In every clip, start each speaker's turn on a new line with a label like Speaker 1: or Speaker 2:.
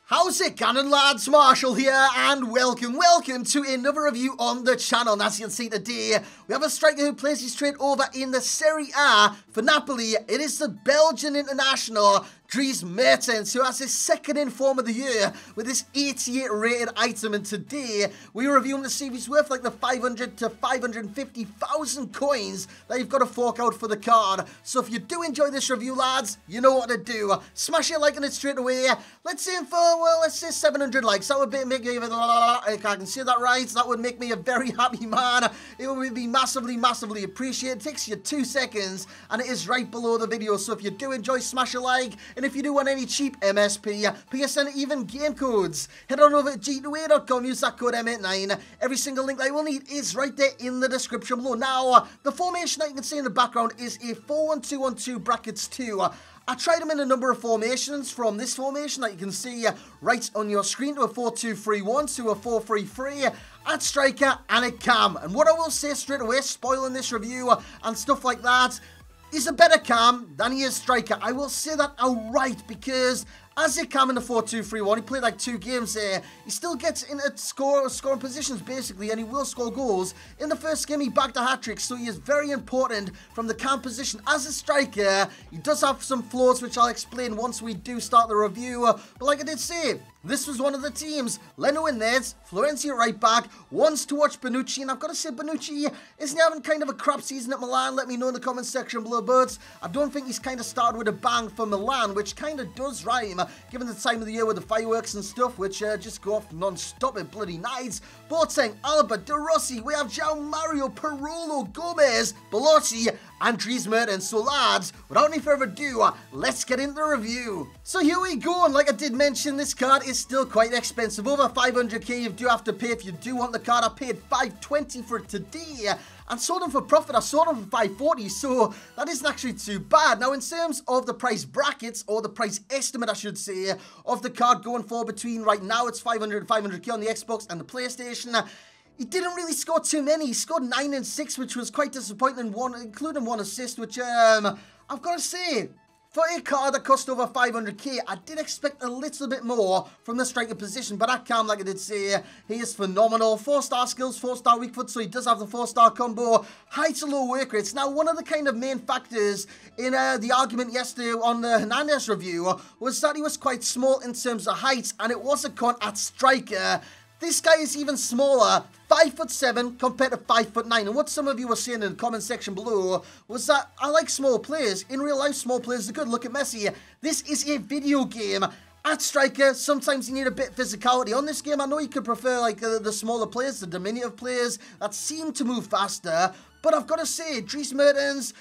Speaker 1: How's it going, lads? Marshall here, and welcome to another review on the channel. And as you can see today, we have a striker who plays his straight over in the Serie A for Napoli. It is the Belgian international, Sif Mertens, who has his second in form of the year with this 88 rated item. And today, we're reviewing to see if he's worth like the 500 to 550,000 coins that you've got to fork out for the card. So if you do enjoy this review, lads, you know what to do. Smash it, like on it straight away. Let's aim for, well, let's say 700 likes. That would make me, if I can say that right, that would make me a very happy man. It would be massively appreciated. It takes you 2 seconds, and it is right below the video. So if you do enjoy, smash a like. And if you do want any cheap MSP, PSN, even game codes, head on over to g2a.com, use that code M89. Every single link that you will need is right there in the description below. Now, the formation that you can see in the background is a 4-1-2-1-2 brackets 2. I tried them in a number of formations, from this formation that you can see right on your screen to a 4-2-3-1 to a 4-3-3 at striker and at cam. And what I will say straight away, spoiling this review and stuff like that, he's a better cam than he is striker. I will say that outright, because as a cam in the 4-2-3-1, he played like 2 games there. He still gets into scoring positions basically, and he will score goals. In the first game, he bagged a hat-trick, so he is very important from the cam position. As a striker, he does have some flaws, which I'll explain once we do start the review. But like I did say, this was one of the teams. Leno in Neds, Florenzi right back, wants to watch Bonucci, and I've got to say, Bonucci, isn't he having kind of a crap season at Milan? Let me know in the comment section below, but I don't think he's kind of started with a bang for Milan, which kind of does rhyme, given the time of the year with the fireworks and stuff, which just go off non-stop at bloody nights. Boateng, Alba, De Rossi, we have João Mario, Parolo, Gomez, Belotti, and Sif Mertens. So lads, without any further ado, let's get into the review. So here we go, and like I did mention, this card is still quite expensive. Over 500k you do have to pay if you do want the card. I paid 520 for it today, and sold them for profit. I sold them for 540, so that isn't actually too bad. Now, in terms of the price brackets, or the price estimate, I should say, of the card going for between, right now, it's 500 and 500k on the Xbox and the PlayStation. He didn't really score too many. He scored 9 and 6, which was quite disappointing, including 1 assist, which, I've got to say, for a card that cost over 500k, I did expect a little bit more from the striker position, but at cam, like I did say, he is phenomenal. 4-star skills, 4-star weak foot, so he does have the 4-star combo. High to low work rates. Now, one of the kind of main factors in the argument yesterday on the Hernandez review was that he was quite small in terms of height, and it was a con at striker. This guy is even smaller, 5'7" compared to 5'9". And what some of you were saying in the comment section below was that I like small players. In real life, small players are good. Look at Messi. This is a video game. At striker, sometimes you need a bit of physicality. On this game, I know you could prefer like the smaller players, the diminutive players that seem to move faster. But I've got to say, Sif Mertens,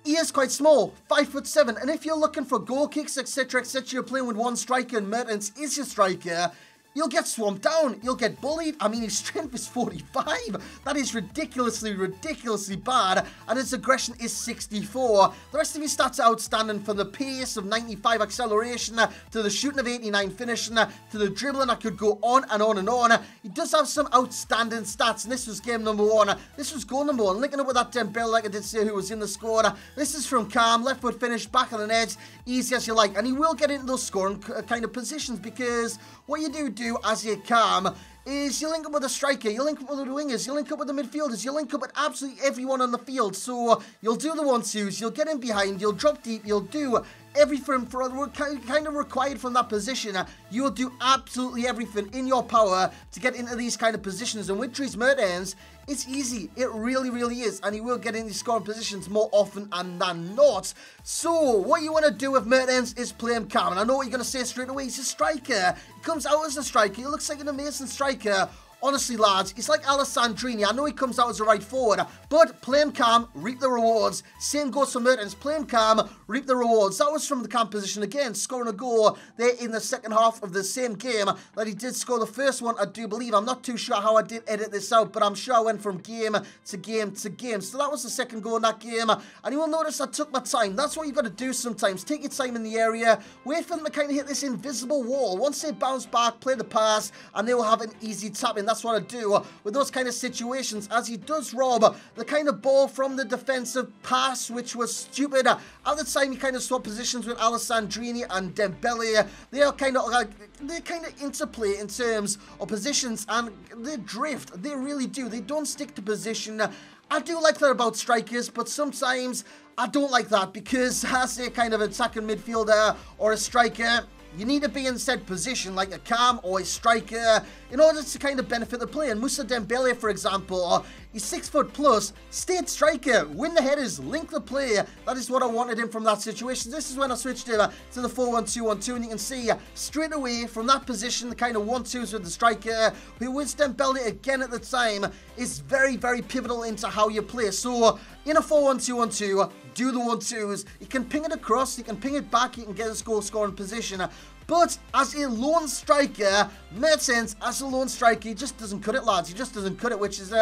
Speaker 1: he is quite small, 5'7". And if you're looking for goal kicks, etc., you're playing with one striker and Mertens is your striker, you'll get swamped down. You'll get bullied. I mean, his strength is 45. That is ridiculously bad. And his aggression is 64. The rest of his stats are outstanding, from the pace of 95 acceleration to the shooting of 89 finishing to the dribbling. I could go on and on and on. He does have some outstanding stats. And this was game number 1. This was goal number 1. Linking up with that Dembele, like I did say, who was in the squad. This is from Calm. Left foot finish, back on the edge. Easy as you like. And he will get into those scoring kind of positions, because what you do as you cam is you link up with a striker, you link up with the wingers, you link up with the midfielders, you link up with absolutely everyone on the field. So you'll do the 1-2s, you'll get in behind, you'll drop deep, you'll do everything for kind of required from that position. You will do absolutely everything in your power to get into these kind of positions. And with Sif Mertens, it's easy. It really is. And he will get in these scoring positions more often than not. So what you want to do with Mertens is play him calm. And I know what you're going to say straight away. He's a striker. He comes out as a striker. He looks like an amazing striker. Honestly, lads, it's like Alessandrini. I know he comes out as a right forward, but play him calm, reap the rewards. Same goes for Mertens. Play him calm, reap the rewards. That was from the cam position again, scoring a goal there in the second half of the same game that he did score the first one, I do believe. I'm not too sure how I did edit this out, but I'm sure I went from game to game to game. So that was the second goal in that game, and you will notice I took my time. That's what you've got to do sometimes. Take your time in the area, wait for them to kind of hit this invisible wall. Once they bounce back, play the pass, and they will have an easy tap in. that's what I do with those kind of situations, as he does rob the kind of ball from the defensive pass, which was stupid. At the time, he kind of swapped positions with Alessandrini and Dembele. They are kind of interplay in terms of positions, and they drift. They really do. They don't stick to position. I do like that about strikers, but sometimes I don't like that, because as a kind of attacking midfielder or a striker, you need to be in said position like a cam or a striker in order to kind of benefit the play. And Moussa Dembele, for example, he's 6 foot plus, stayed striker, win the headers, link the play. That is what I wanted him from that situation. This is when I switched over to the 4-1-2-1-2, and you can see straight away from that position, the kind of 1-2s with the striker, who is Dembele again at the time, is very, very pivotal into how you play. So in a 4-1-2-1-2, do the 1-2s. You can ping it across, you can ping it back, you can get a goal scoring position. But as a lone striker, Mertens, as a lone striker, he just doesn't cut it, lads. He just doesn't cut it, which is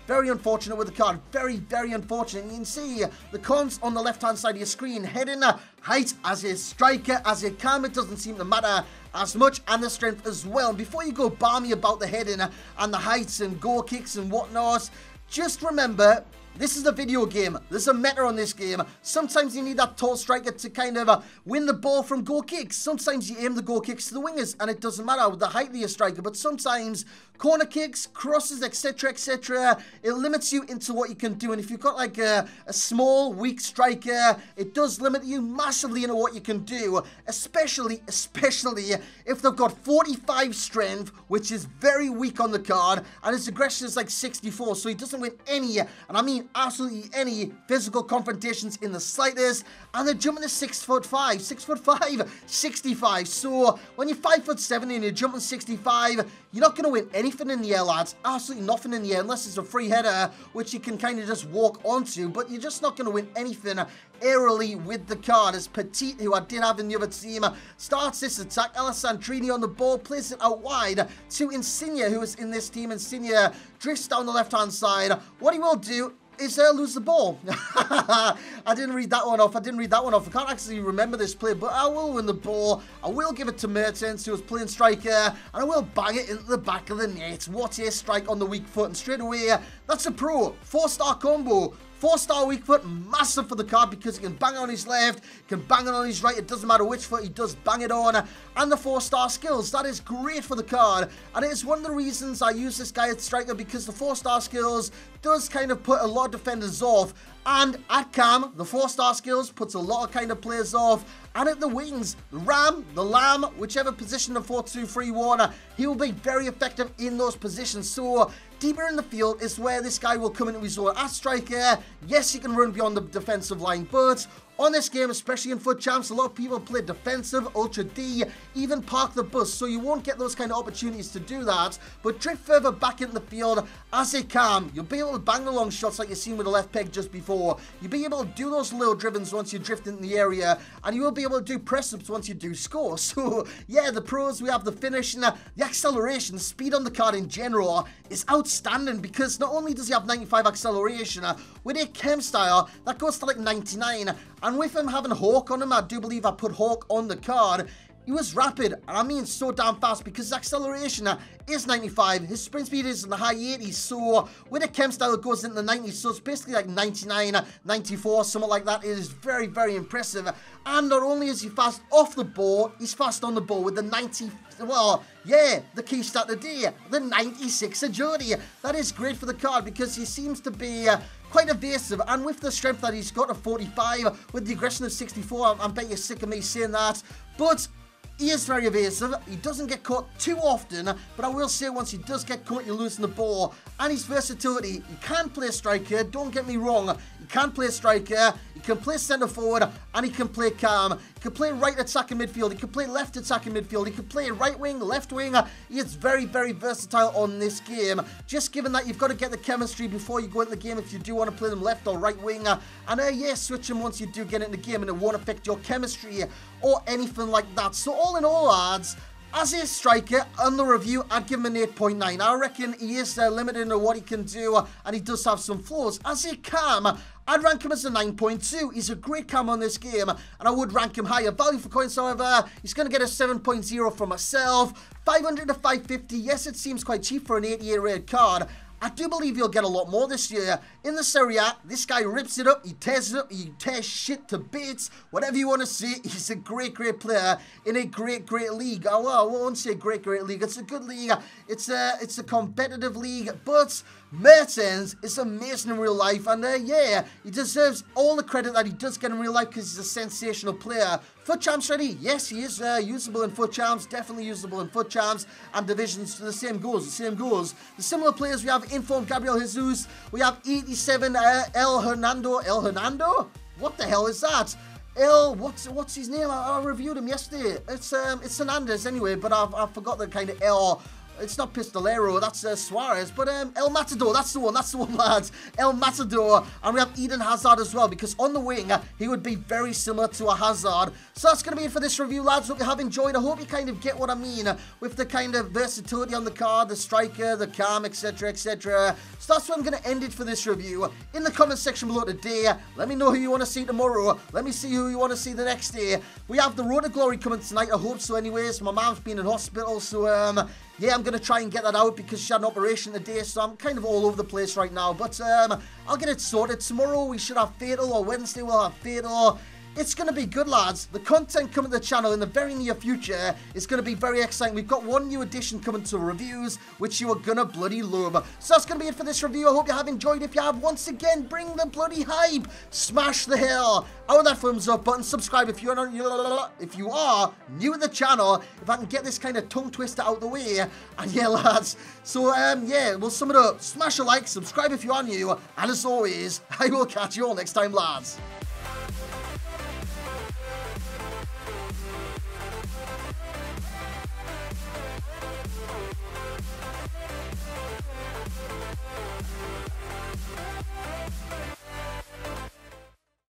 Speaker 1: very unfortunate with the card. Very, very unfortunate. And you can see the cons on the left-hand side of your screen. Heading height as a striker, as a cam, it doesn't seem to matter as much, and the strength as well. And before you go balmy about the heading and the heights and goal kicks and whatnot, just remember, this is a video game. There's a meta on this game. Sometimes you need that tall striker to kind of win the ball from goal kicks. Sometimes you aim the goal kicks to the wingers, and it doesn't matter with the height of your striker. But sometimes corner kicks, crosses, etc., etc., it limits you into what you can do. And if you've got like a small, weak striker, it does limit you massively into what you can do. Especially if they've got 45 strength, which is very weak on the card, and his aggression is like 64, so he doesn't win any, and I mean absolutely any, physical confrontations in the slightest. And they're jumping to 6'5", 6'5", 65. So when you're 5'7" and you're jumping 65, you're not going to win anything in the air, lads. Absolutely nothing in the air, unless it's a free header, which you can kind of just walk onto. But you're just not going to win anything aerially with the card. As Petit, who I did have in the other team, starts this attack. Alessandrini on the ball, plays it out wide to Insigne, who is in this team. Insigne drifts down the left-hand side. What he will do is lose the ball. I didn't read that one off. I can't actually remember this play, but I will win the ball. I will give it to Mertens, who was playing striker, and I will bang it into the back of the net. What a strike on the weak foot, and straight away, that's a pro. 4-star combo. 4-star weak foot, massive for the card, because he can bang it on his left, he can bang it on his right, it doesn't matter which foot, he does bang it on. And the 4-star skills, that is great for the card, and it is one of the reasons I use this guy at striker, because the 4-star skills does kind of put a lot of defenders off. And at cam, the 4-star skills puts a lot of kind of players off. And at the wings, the ram, the lamb, whichever position the 4-2-3-1, he will be very effective in those positions. So deeper in the field is where this guy will come into his own. As striker, yes, he can run beyond the defensive line, but on this game, especially in FUT Champs, a lot of people play defensive, Ultra D, even park the bus, so you won't get those kind of opportunities to do that. But drift further back in the field as a cam. You'll be able to bang the long shots like you've seen with the left peg just before. You'll be able to do those little drivens once you drift in the area, and you will be able to do press-ups once you do score. So, yeah, the pros, we have the finish, and the acceleration, speed on the card in general is outstanding, because not only does he have 95 acceleration, with a chem style, that goes to like 99, and with him having Hawk on him, I do believe I put Hawk on the card, he was rapid, and I mean so damn fast, because his acceleration is 95, his sprint speed is in the high 80s, so with a chem style it goes into the 90s, so it's basically like 99, 94, something like that. It is very, very impressive. And not only is he fast off the ball, he's fast on the ball with the 90, well, yeah, the key stat of the day, the 96 agility. That is great for the card, because he seems to be quite evasive, and with the strength that he's got of 45, with the aggression of 64, I bet you're sick of me saying that, but he is very evasive. He doesn't get caught too often, but I will say once he does get caught, you're losing the ball. And his versatility, he can play striker, don't get me wrong, he can play striker, he can play centre forward, and he can play cam. He can play right attacking midfield, he can play left attacking midfield, he can play right wing, left wing. He is very, very versatile on this game. Just given that you've got to get the chemistry before you go into the game if you do want to play them left or right wing. And yeah, switch them once you do get into the game, and it won't affect your chemistry or anything like that. So all in all, lads, As a striker, on the review, I'd give him an 8.9. I reckon he is limited in what he can do, and he does have some flaws. As a cam, I'd rank him as a 9.2. He's a great cam on this game, and I would rank him higher. Value for coins, however, he's going to get a 7.0 from myself. 500 to 550, yes, it seems quite cheap for an 88 rated card. I do believe he'll get a lot more this year. In the Serie A, this guy rips it up, he tears it up, he tears shit to bits, whatever you want to say. He's a great player in a great league. Oh, well, I won't say great league. It's a good league. It's a competitive league, but Mertens is amazing in real life, and yeah, he deserves all the credit that he does get in real life because he's a sensational player. Foot champs ready? Yes, he is usable in foot champs, definitely usable in foot champs and divisions. The same goes. The similar players we have informed Gabriel Jesus. We have 87 El Hernando. What the hell is that? What's his name? I reviewed him yesterday. It's Hernandez anyway, but I've forgot the kind of L. It's not Pistolero, that's Suarez, but El Matador, that's the one, lads. El Matador, and we have Eden Hazard as well, because on the wing, he would be very similar to a Hazard. So that's going to be it for this review, lads. Hope you have enjoyed. I hope you kind of get what I mean with the kind of versatility on the card, the striker, the cam, etc, etc. So that's where I'm going to end it for this review. In the comment section below today, let me know who you want to see tomorrow. Let me see who you want to see the next day. We have the Road to Glory coming tonight, I hope so anyways. My mom's been in hospital, so yeah, I'm going to try and get that out because she had an operation today, so I'm kind of all over the place right now. But I'll get it sorted. Tomorrow we should have Fatal, or Wednesday we'll have Fatal. It's going to be good, lads. The content coming to the channel in the very near future is going to be very exciting. We've got one new edition coming to reviews, which you are going to bloody love. So that's going to be it for this review. I hope you have enjoyed. If you have, once again, bring the bloody hype. Smash the hell out of that thumbs up button. Subscribe if you are new to the channel. If I can get this kind of tongue twister out the way. And yeah, lads. So, yeah, we'll sum it up. Smash a like, subscribe if you are new. And as always, I will catch you all next time, lads.